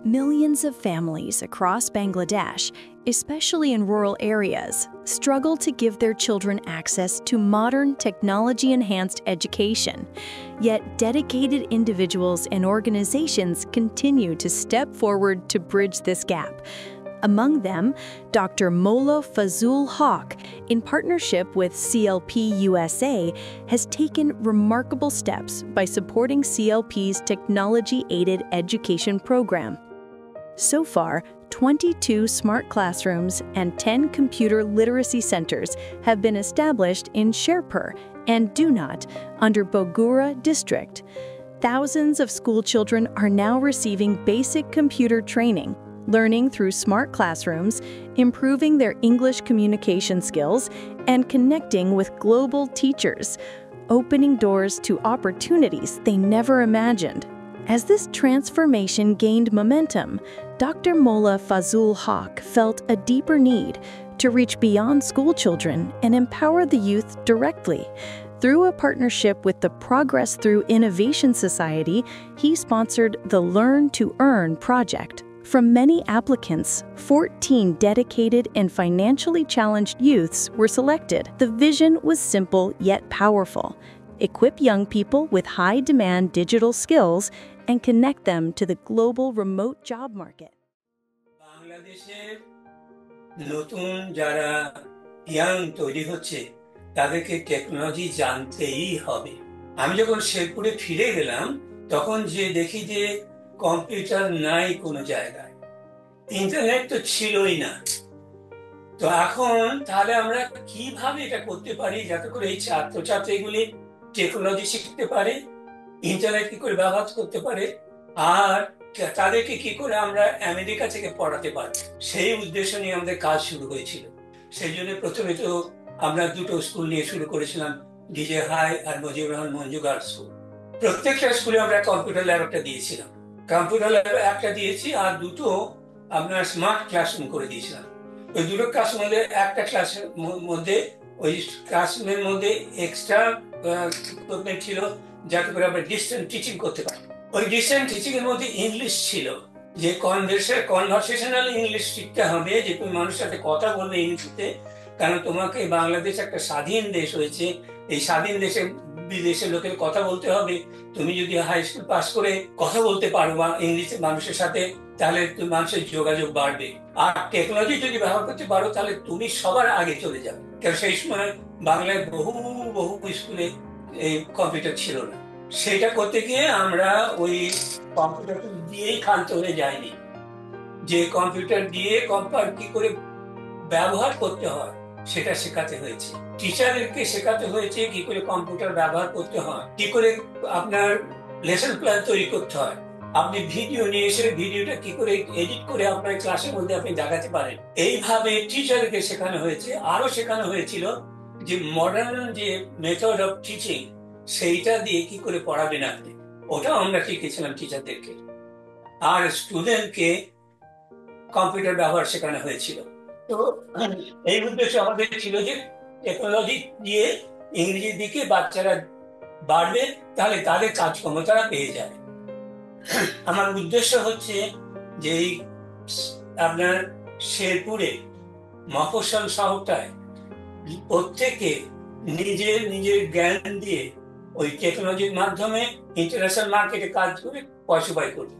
Millions of families across Bangladesh, especially in rural areas, struggle to give their children access to modern technology-enhanced education. Yet dedicated individuals and organizations continue to step forward to bridge this gap. Among them, Dr. Molla Fazul Haq, in partnership with CLP USA, has taken remarkable steps by supporting CLP's technology-aided education program. So far, 22 smart classrooms and 10 computer literacy centers have been established in Sherpur and Dunat under Bogura district. Thousands of school children are now receiving basic computer training, learning through smart classrooms, improving their English communication skills, and connecting with global teachers, opening doors to opportunities they never imagined. As this transformation gained momentum, Dr. Molla Fazul Haq felt a deeper need to reach beyond school children and empower the youth directly. Through a partnership with the Progress Through Innovation Society, he sponsored the Learn to Earn project. From many applicants, 14 dedicated and financially challenged youths were selected. The vision was simple yet powerful: equip young people with high-demand digital skills and connect them to the global remote job market. বাংলাদেশের নতুন যারা young তৈরি হচ্ছে তাদেরকে technology জানতেই হবে। আমি যখন শেরপুরে ফিরে গেলাম তখন যে দেখি যে কম্পিউটার নাই কোনো জায়গায়, ইন্টারনেট তো ছিলই না। তো এখন তাহলে আমরা কিভাবে এটা করতে পারি যাতে করে এই ছাত্রছাত্রীগুলি টেকনোলজি শিখতে পারে, ইন্টারনেট কি করে ব্যবহার করতে পারে, আর তাদেরকে কি করে আমরা আমেরিকা থেকে পড়াতে পারি, সেই উদ্দেশ্য নিয়ে আমাদের কাজ শুরু হয়েছিল। সেই জন্য প্রথমে তো আমরা দুটো স্কুল নিয়ে শুরু করেছিলাম, ডিজে হাই আর মুজিবুর রহমান মঞ্জু গার্লস স্কুল। প্রত্যেকটা স্কুলে আমরা কম্পিউটার ল্যাব একটা দিয়েছিলাম, কম্পিউটার ল্যাব একটা দিয়েছি, আর দুটো আপনার স্মার্ট ক্লাসরুম করে দিয়েছিলাম। ওই দুটো ক্লাসরুমের একটা ক্লাসের মধ্যে ওই ক্লাসরুমের মধ্যে এক্সট্রা ইকুইপমেন্ট ছিল যাতে করে আমরা ডিস্টেন্স টিচিং করতে পারি। ওই ডিস্টেন্স টিচিং এর মধ্যে ইংলিশ ছিল, যে কনভারসেশনাল ইংলিশ শিখতে হবে, যে তুমি মানুষের সাথে কথা বলবে ইংলিশে, কারণ তোমাকে বাংলাদেশ একটা স্বাধীন দেশ হয়েছে, এই স্বাধীন দেশে বিদেশের লোকের কথা বলতে হবে। তুমি যদি হাই স্কুল পাস করে কথা বলতে পারো বা ইংলিশে মানুষের সাথে, তাহলে তুমি মানুষের যোগাযোগ বাড়বে। আর টেকনোলজি যদি ব্যবহার করতে পারো তাহলে তুমি সবার আগে চলে যাবে, কারণ সেই সময় বাংলায় বহু স্কুলে এই কম্পিউটার ছিল না। সেটা করতে গিয়ে আমরা ওই কম্পিউটার দিয়েই ক্ষান্ত হয়ে যাইনি, যে কম্পিউটার দিয়ে কম্পিউটার কি করে ব্যবহার করতে হয় সেটা শেখাতে হয়েছে। টিচারদেরকে শেখাতে হয়েছে কি করে কম্পিউটার ব্যবহার করতে হয়, কি করে আপনার লেসন প্ল্যান তৈরি করতে হয়, আপনি ভিডিও নিয়ে এসে ভিডিওটা কি করে এডিট করে আপনার ক্লাসের মধ্যে আপনি দেখাতে পারেন। এইভাবে টিচারকে শেখানো হয়েছে। আরো শেখানো হয়েছিল যে মডার্ন যে মেথড অফ টিচিং, সেইটা দিয়ে কি করে পড়াবেন আপনি, ওটাও আমরা শিখেছিলাম টিচারদেরকে। আর স্টুডেন্টকে কম্পিউটার ব্যবহার শেখানো হয়েছিল। তো এই উদ্দেশ্য আমাদের ছিল যে টেকনোলজি দিয়ে ইংরেজির দিকে বাচ্চারা বাড়বে, তাহলে তাদের কাজক্ষমতা পেয়ে যাবে। আমার উদ্দেশ্য হচ্ছে যে আপনার শেরপুরে মফস্বল শহরটায় প্রত্যেকে নিজের জ্ঞান দিয়ে ওই টেকনোলজির মাধ্যমে ইন্টারন্যাশনাল মার্কেটে কাজ করে পয়সা উপায় করবে।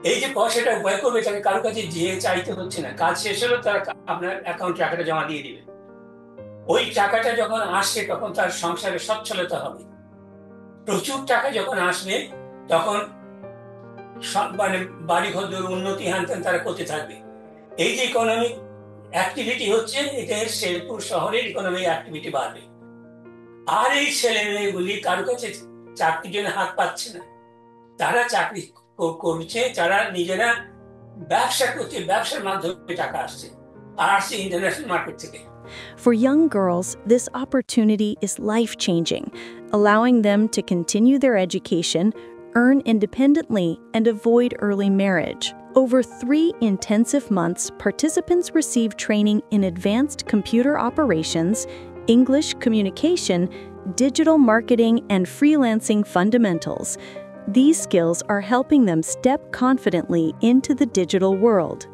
এই যে পয়সাটা উপায় করবে তাকে কারো কাছে যে চাইতে হচ্ছে না, কাজ শেষ হলো তার আপনার অ্যাকাউন্ট টাকাটা জমা দিয়ে দিবে। ওই টাকাটা যখন আসছে তখন তার সংসারে সচ্ছলতা হবে। প্রচুর টাকা যখন আসবে তখন মানে বাড়ি ঘর উন্নতি হানতেন তারা করতে থাকবে। এই যে ইকোনমিক অ্যাক্টিভিটি হচ্ছে, এটা শেরপুর শহরের ইকোনমিক অ্যাক্টিভিটি বাড়বে। আর এই ছেলে মেয়েগুলি কারো কাছে চাকরির জন্য হাত পাচ্ছে না, তারা চাকরি করছে, যারা নিজেরা ব্যবসা করছে, ব্যবসার মাধ্যমে টাকা আসছে, আর আসছে ইন্টারন্যাশনাল মার্কেট থেকে। For young girls, this opportunity is life-changing, allowing them to continue their education, earn independently, and avoid early marriage. Over 3 intensive months, participants receive training in advanced computer operations, English communication, digital marketing, and freelancing fundamentals. These skills are helping them step confidently into the digital world.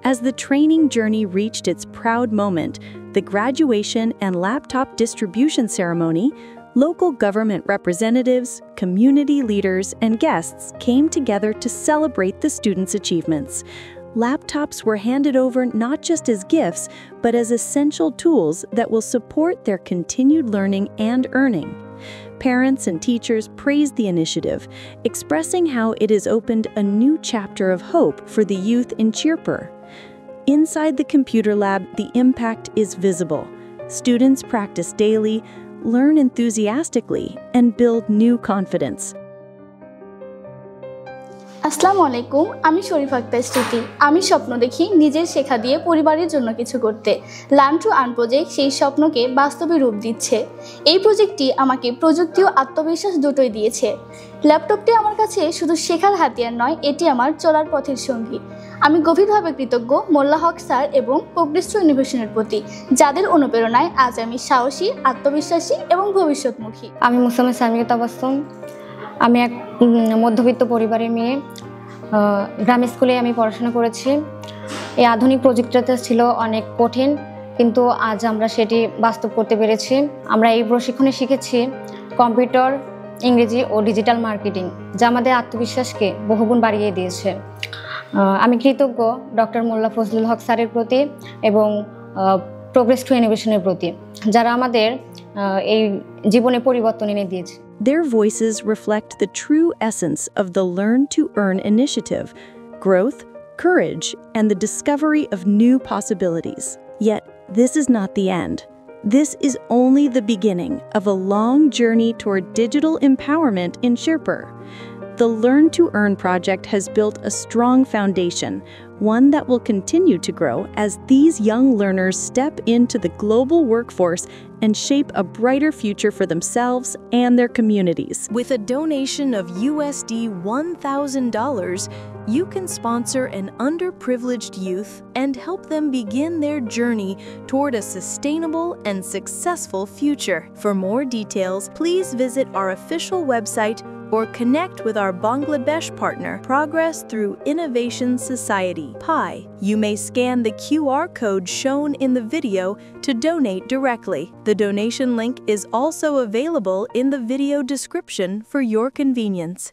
As the training journey reached its proud moment, the graduation and laptop distribution ceremony, local government representatives, community leaders, and guests came together to celebrate the students' achievements. Laptops were handed over not just as gifts, but as essential tools that will support their continued learning and earning. Parents and teachers praised the initiative, expressing how it has opened a new chapter of hope for the youth in Chirpur. Inside the computer lab, the impact is visible. Students practice daily, learn enthusiastically, and build new confidence. আসসালামু আলাইকুম, আমি শরীফ আক্তার স্মৃতি। আমি স্বপ্ন দেখি নিজের শেখা দিয়ে পরিবারের জন্য কিছু করতে। লার্ন টু আর্ন প্রজেক্ট সেই স্বপ্নকে বাস্তবে রূপ দিচ্ছে। এই প্রজেক্টটি আমাকে প্রযুক্তি ও আত্মবিশ্বাস দুটোই দিয়েছে। ল্যাপটপটি আমার কাছে শুধু শেখার হাতিয়ার নয়, এটি আমার চলার পথের সঙ্গী। আমি গভীরভাবে কৃতজ্ঞ মোল্লা হক স্যার এবং প্রোগ্রেস টু ইনোভেশনের প্রতি, যাদের অনুপ্রেরণায় আজ আমি সাহসী, আত্মবিশ্বাসী এবং ভবিষ্যৎমুখী। আমি মুসাম্মদ সামিয়া তাবাসসুম। আমি এক মধ্যবিত্ত পরিবারের মেয়ে। গ্রাম স্কুলে আমি পড়াশোনা করেছি। এই আধুনিক প্রযুক্তিটা ছিল অনেক কঠিন, কিন্তু আজ আমরা সেটি বাস্তব করতে পেরেছি। আমরা এই প্রশিক্ষণে শিখেছি কম্পিউটার, ইংরেজি ও ডিজিটাল মার্কেটিং, যা আমাদের আত্মবিশ্বাসকে বহুগুণ বাড়িয়ে দিয়েছে। আমি কৃতজ্ঞ ডক্টর মোল্লা ফজলুল হক স্যারের প্রতি এবং প্রোগ্রেস টু ইনোভেশনের প্রতি, যারা আমাদের এই জীবনে পরিবর্তন এনে দিয়েছে। Their voices reflect the true essence of the Learn to Earn initiative: growth, courage, and the discovery of new possibilities. Yet, this is not the end. This is only the beginning of a long journey toward digital empowerment in Chirpur. The Learn to Earn project has built a strong foundation, one that will continue to grow as these young learners step into the global workforce and shape a brighter future for themselves and their communities. With a donation of USD $1,000, you can sponsor an underprivileged youth and help them begin their journey toward a sustainable and successful future. For more details, please visit our official website or connect with our Bangladesh partner, Progress Through Innovation Society, PI. You may scan the QR code shown in the video to donate directly. The donation link is also available in the video description for your convenience.